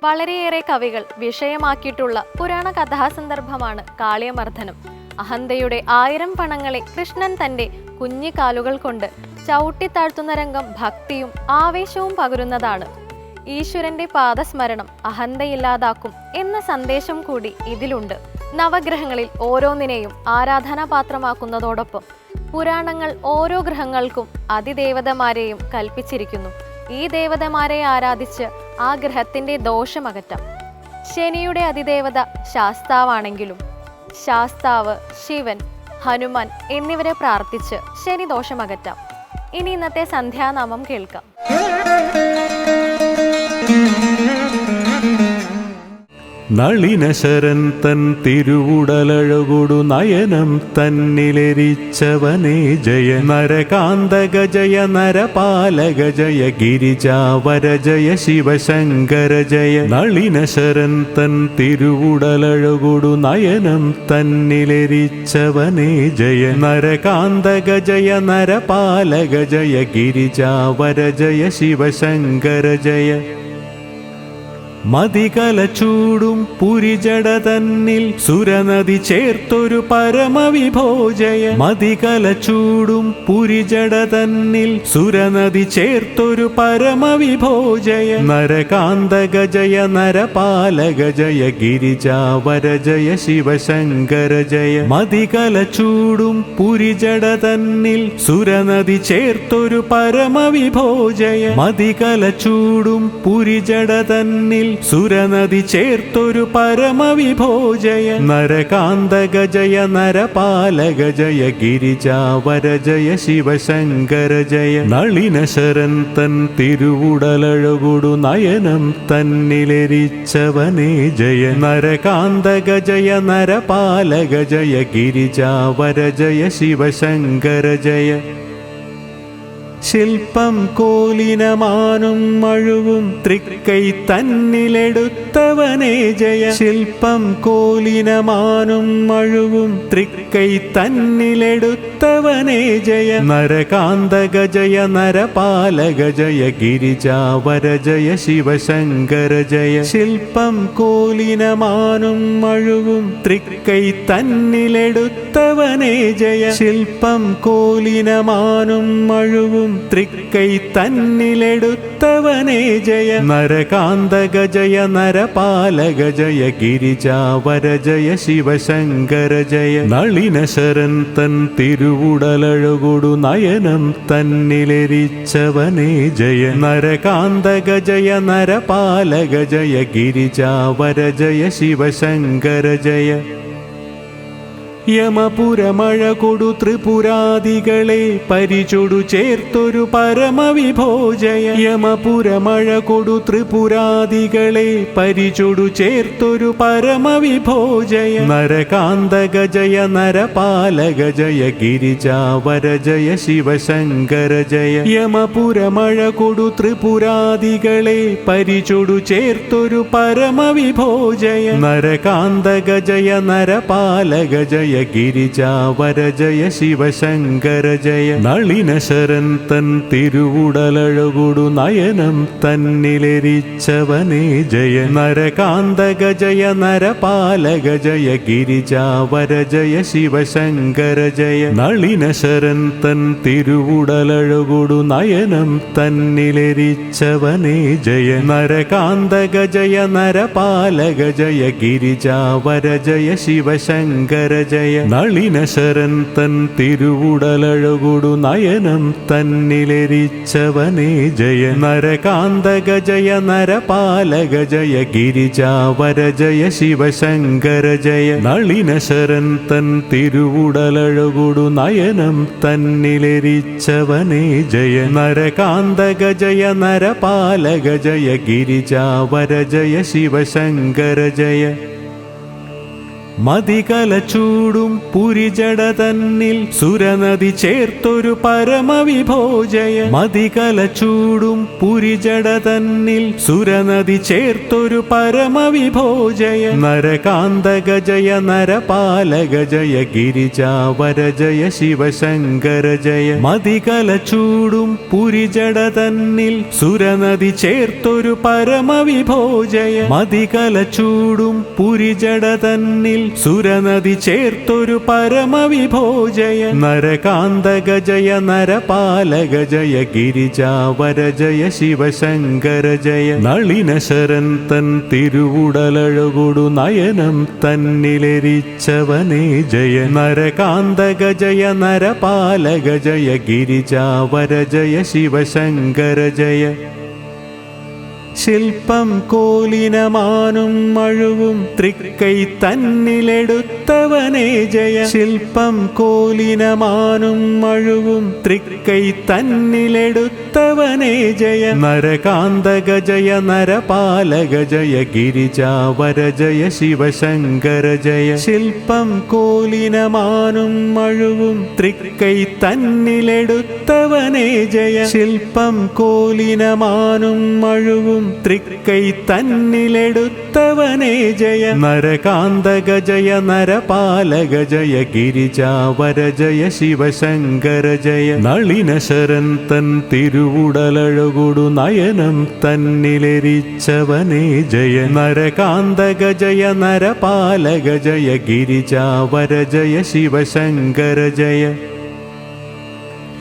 വളരെയേറെ കവികൾ വിഷയമാക്കിയിട്ടുള്ള പുരാണ കഥാസന്ദർഭമാണ് കാളിയമർദ്ദനം. അഹന്തയുടെ 1000 പണങ്ങളെ കൃഷ്ണൻ തൻ്റെ കുഞ്ഞിക്കാലുകൾ കൊണ്ട് ചവിട്ടിത്താഴ്ത്തുന്ന രംഗം ഭക്തിയും ആവേശവും പകരുന്നതാണ്. ഈശ്വരന്റെ പാദസ്മരണം അഹന്തയില്ലാതാക്കും എന്ന സന്ദേശം കൂടി ഇതിലുണ്ട്. നവഗ്രഹങ്ങളിൽ ഓരോന്നിനെയും ആരാധനാപാത്രമാക്കുന്നതോടൊപ്പം പുരാണങ്ങൾ ഓരോ ഗ്രഹങ്ങൾക്കും അതിദേവതമാരെയും കൽപ്പിച്ചിരിക്കുന്നു. ഈ ദേവതമാരെ ആരാധിച്ച് ആ ഗ്രഹത്തിന്റെ ദോഷമകറ്റാം. ശനിയുടെ അതിദേവത ശാസ്താവാണെങ്കിലും ശാസ്താവ്, ശിവൻ, ഹനുമാൻ എന്നിവരെ പ്രാർത്ഥിച്ച് ശനി ദോഷമകറ്റാം. ഇനി ഇന്നത്തെ സന്ധ്യാനാമം കേൾക്കാം. നളിനശരൻ തൻ തിരുവുടലഴകൊടു നയനം തന്നിലെരിച്ചവനേ ജയ. നരകാന്തക ജയ, നരപാലക ജയ, ഗിരിജാവര ജയ, ശിവശങ്കര ജയ. നളിനശരൻ തൻ തിരുവുടലഴകൊടു നയനം തന്നിലെരിച്ചവനേ ജയ. നരകാന്തക ജയ, നരപാലക ജയ, ഗിരിജാവര ജയ, ശിവശങ്കര ജയ. മതികല ചൂടും പുരിജട തന്നിൽ സുരനദി ചേർത്തൊരു പരമവിഭോജയ. മതികല ചൂടും പുരിജട തന്നിൽ സുരനദി ചേർത്തൊരു പരമവിഭോജയ. നരകാന്തക ജയ, നരപാലക ജയ, ഗിരിജാവര ജയ, ശിവശങ്കര ജയ. മതികല ചൂടും പുരിജട തന്നിൽ സുരനദി ചേർത്തൊരു പരമവിഭോജയ. മതികല ചൂടും പുരിജട തന്നിൽ സുരനദി ചേർത്തൊരു പരമവിഭോജയ. നരകാന്തക ജയ, നരപാലക ജയ, ഗിരിജാവര ജയ, ശിവശങ്കര ജയ. നളിനശരൻ തൻ തിരുവുടലഴകൊടു നയനം തന്നിലെരിച്ചവനേ ജയ. നരകാന്തക ജയ, നരപാലക ജയ, ഗിരിജാവര ജയ, ശിവശങ്കര ജയ. ശില്പം കോലിനമാനും മഴുവും തൃക്കൈ തന്നിലെടുത്തവനേ ജയ. ശില്പം കോലിനമാനും മഴുവും തൃക്കൈ തന്നിലെടുത്തവനേ ജയ. നരകാന്തക ജയ, നരപാലക ജയ, ഗിരിജാവര ജയ, ശിവശങ്കര ജയ. ശില്പം കോലിനമാനും മഴുവും തൃക്കൈ തന്നിലെടുത്തവനേ ജയ. ശില്പം കോലിനമാനും മഴുവും തൃക്കൈ തന്നിലെടുത്തവനേ ജയ. നരകാന്തക ജയ, നരപാലക ജയ, ഗിരിജാവര ജയ, ശിവശങ്കര ജയ. നളിനശരൻ തൻ തിരുവുടലഴകൊടു നയനം തന്നിലെരിച്ചവനേ ജയ. നരകാന്തക ജയ, നരപാലക ജയ, ഗിരിജാവര ജയ, ശിവശങ്കര ജയ. യമപുരമഴ കൊടു ത്രിപുരാദികളെ പരിചൊടു ചേർത്തൊരു പരമവിഭോജയ. യമപുരമഴ കൊടു ത്രിപുരാദികളെ പരിചൊടു ചേർത്തൊരു പരമവിഭോജയ. നരകാന്തക ജയ, നരപാലക ജയ, ഗിരിജാവര ജയ, ശിവശങ്കര ജയ. യമപുരമഴ കൊടു ത്രിപുരാദികളെ പരിചൊടു ചേർത്തൊരു പരമവിഭോജയ. നരകാന്തക ജയ, നരപാലക ജയ, ഗിരിജാവര ജയ, ശിവശങ്കര ജയ. നളിനശരൻ തൻ തിരുവുടലഴകൊടു നയനം തന്നിലെരിച്ചവനേ ജയ. നരകാന്തക ജയ, നരപാലക ജയ, ഗിരിജാവര ജയ, ശിവശങ്കര ജയ. നളിനശരൻ തൻ തിരുവുടലഴകൊടു നയനം തന്നിലെരിച്ചവനേ ജയ. നരകാന്തക ജയ, നരപാലക ജയ, ഗിരിജാവര ജയ, ശിവശങ്കര ജയ. നളിനശരൻ തൻ തിരുവുടലഴകൊടു നയനം തന്നിലെരിച്ചവനേ ജയ. നരകാന്തക ജയ, നരപാലക ജയ, ഗിരിജാവര ജയ, ശിവശങ്കര ജയ. നളിനശരൻ തൻ തിരുവുടലഴകൊടു നയനം തന്നിലെരിച്ചവനേ ജയ. നരകാന്തക ജയ, നരപാലക ജയ, ഗിരിജാവര ജയ, ശിവശങ്കര ജയ. മതികല ചൂടും പുരിജട തന്നിൽ സുരനദി ചേർത്തൊരു പരമവിഭോജയ മതികല ചൂടും പുരിജട തന്നിൽ സുരനദി ചേർത്തൊരു പരമവിഭോജയ നരകാന്തക ജയ നരപാലക ജയ ഗിരിജാവര ജയ ശിവശങ്കര ജയ മതികല ചൂടും പുരിജട തന്നിൽ സുരനദി ചേർത്തൊരു പരമവിഭോജയ മതികല ചൂടും പുരിജട തന്നിൽ സുരനദി ചേർത്തൊരു പരമവിഭോജയ നരകാന്തക ജയ നരപാലക ജയ ഗിരിജാവര ജയ ശിവശങ്കര ജയ നളിനശരൻ തൻ തിരുവുടലഴകൊടു നയനം തന്നിലെരിച്ചവനേ ജയ നരകാന്തക ജയ നരപാലക ജയ ഗിരിജാവര ജയ ശിവശങ്കര ജയ ശില്പം കോലിനമാനും മഴുവും തൃക്കൈ തന്നിലെടുത്തവനേ ജയ ശില്പം കോലിനമാനും മഴുവും തൃക്കൈ തന്നിലെടുത്തവനേ ജയ നരകാന്തക ജയ നരപാലക ജയ ഗിരിജാവര ജയ ശിവശങ്കര ജയ ശില്പം കോലിനമാനും മഴുവും തൃക്കൈ തന്നിലെടുത്തവനേ ജയ ശില്പം കോലിനമാനും മഴുവും തൃക്കൈ തന്നിലെടുത്തവനേ ജയ നരകാന്തക ജയ നരപാലക ജയ ഗിരിജാവര ജയ ശിവശങ്കര ജയ നളിനശരൻ തൻ തിരുവുടലഴകൊടു നയനം തന്നിലെരിച്ചവനേ ജയ നരകാന്തക ജയ നരപാലക ജയ ഗിരിജാവര ജയ ശിവശങ്കര ജയ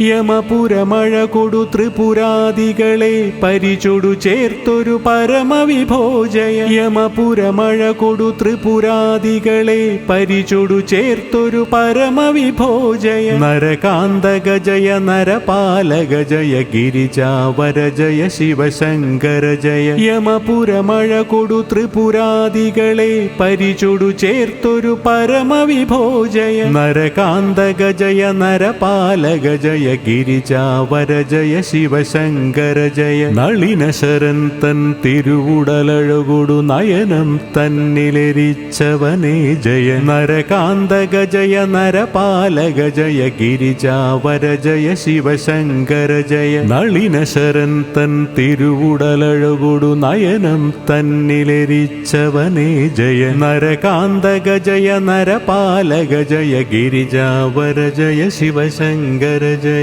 യമപുരമഴ കൊടു ത്രിപുരാദികളെ പരിചൊടു ചേർത്തൊരു പരമവിഭോജയ യമപുരമഴ കൊടു ത്രിപുരാദികളെ പരിചൊടു ചേർത്തൊരു പരമവിഭോജയ നരകാന്തക ജയ നരപാലക ജയ ഗിരിജാവര ജയ ശിവശങ്കര ജയ യമപുരമഴ കൊടു ത്രിപുരാദികളെ പരിചൊടു ചേർത്തൊരു പരമവിഭോജയ നരകാന്തക ജയ നരപാലക ജയ ഗിരിജാവര ജയ ശിവശങ്കര ജയ നളിനശരൻ തൻ തിരുവുടലഴകൊടു നയനം തന്നിലെരിച്ചവനേ ജയ നരകാന്തക ജയ നരപാലക ജയ ഗിരിജാവര ജയ ശിവശങ്കര ജയ നളിനശരൻ തൻ തിരുവുടലഴകൊടു നയനം തന്നിലെരിച്ചവനേ ജയ നരകാന്തക ജയ നരപാലക ജയ ഗിരിജാവര ജയ ശിവശങ്കര ജയ